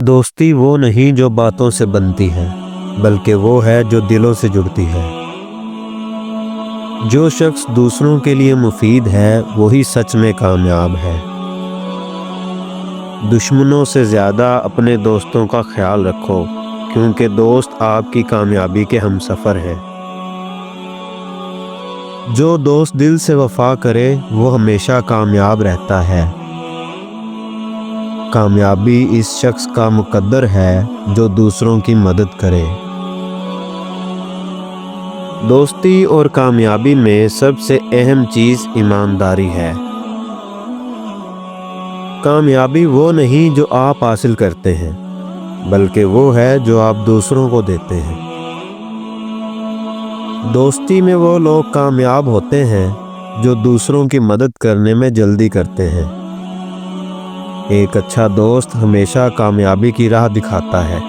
دوستی وہ نہیں جو باتوں سے بنتی ہے، بلکہ وہ ہے جو دلوں سے جڑتی ہے۔ جو شخص دوسروں کے لیے مفید ہے وہی سچ میں کامیاب ہے۔ دشمنوں سے زیادہ اپنے دوستوں کا خیال رکھو، کیونکہ دوست آپ کی کامیابی کے ہمسفر ہیں۔ جو دوست دل سے وفا کرے وہ ہمیشہ کامیاب رہتا ہے۔ کامیابی اس شخص کا مقدر ہے جو دوسروں کی مدد کرے۔ دوستی اور کامیابی میں سب سے اہم چیز ایمانداری ہے۔ کامیابی وہ نہیں جو آپ حاصل کرتے ہیں، بلکہ وہ ہے جو آپ دوسروں کو دیتے ہیں۔ دوستی میں وہ لوگ کامیاب ہوتے ہیں جو دوسروں کی مدد کرنے میں جلدی کرتے ہیں۔ ایک اچھا دوست ہمیشہ کامیابی کی راہ دکھاتا ہے۔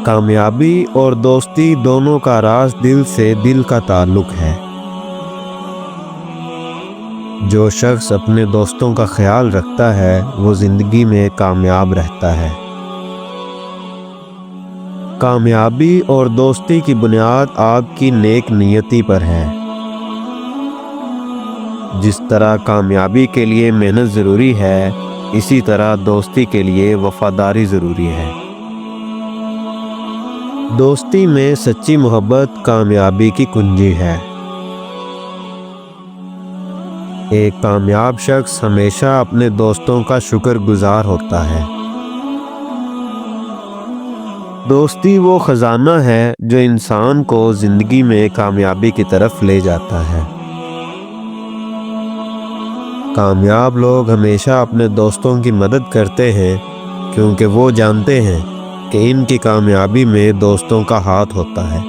کامیابی اور دوستی دونوں کا راز دل سے دل کا تعلق ہے۔ جو شخص اپنے دوستوں کا خیال رکھتا ہے وہ زندگی میں کامیاب رہتا ہے۔ کامیابی اور دوستی کی بنیاد آپ کی نیک نیتی پر ہے۔ جس طرح کامیابی کے لیے محنت ضروری ہے، اسی طرح دوستی کے لیے وفاداری ضروری ہے۔ دوستی میں سچی محبت کامیابی کی کنجی ہے۔ ایک کامیاب شخص ہمیشہ اپنے دوستوں کا شکر گزار ہوتا ہے۔ دوستی وہ خزانہ ہے جو انسان کو زندگی میں کامیابی کی طرف لے جاتا ہے۔ کامیاب لوگ ہمیشہ اپنے دوستوں کی مدد کرتے ہیں، کیونکہ وہ جانتے ہیں کہ ان کی کامیابی میں دوستوں کا ہاتھ ہوتا ہے۔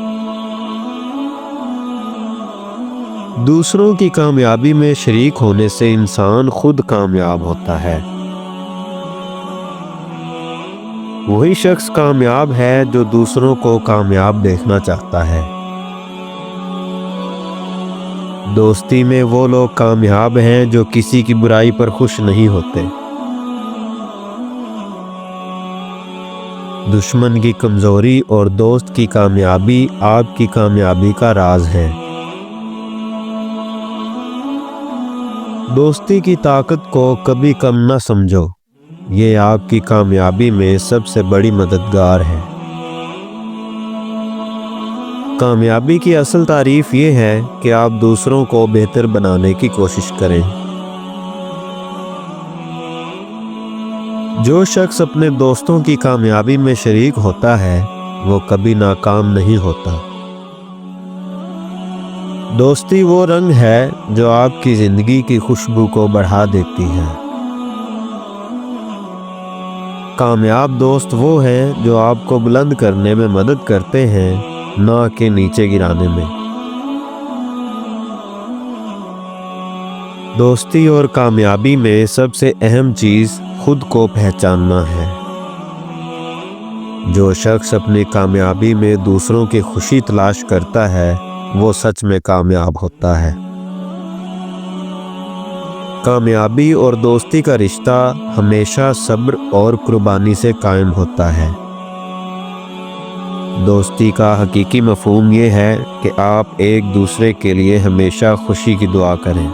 دوسروں کی کامیابی میں شریک ہونے سے انسان خود کامیاب ہوتا ہے۔ وہی شخص کامیاب ہے جو دوسروں کو کامیاب دیکھنا چاہتا ہے۔ دوستی میں وہ لوگ کامیاب ہیں جو کسی کی برائی پر خوش نہیں ہوتے۔ دشمن کی کمزوری اور دوست کی کامیابی آپ کی کامیابی کا راز ہے۔ دوستی کی طاقت کو کبھی کم نہ سمجھو، یہ آپ کی کامیابی میں سب سے بڑی مددگار ہے۔ کامیابی کی اصل تعریف یہ ہے کہ آپ دوسروں کو بہتر بنانے کی کوشش کریں۔ جو شخص اپنے دوستوں کی کامیابی میں شریک ہوتا ہے وہ کبھی ناکام نہیں ہوتا۔ دوستی وہ رنگ ہے جو آپ کی زندگی کی خوشبو کو بڑھا دیتی ہے۔ کامیاب دوست وہ ہیں جو آپ کو بلند کرنے میں مدد کرتے ہیں، نہ کہ نیچے گرانے میں۔ دوستی اور کامیابی میں سب سے اہم چیز خود کو پہچاننا ہے۔ جو شخص اپنی کامیابی میں دوسروں کی خوشی تلاش کرتا ہے وہ سچ میں کامیاب ہوتا ہے۔ کامیابی اور دوستی کا رشتہ ہمیشہ صبر اور قربانی سے قائم ہوتا ہے۔ دوستی کا حقیقی مفہوم یہ ہے کہ آپ ایک دوسرے کے لیے ہمیشہ خوشی کی دعا کریں۔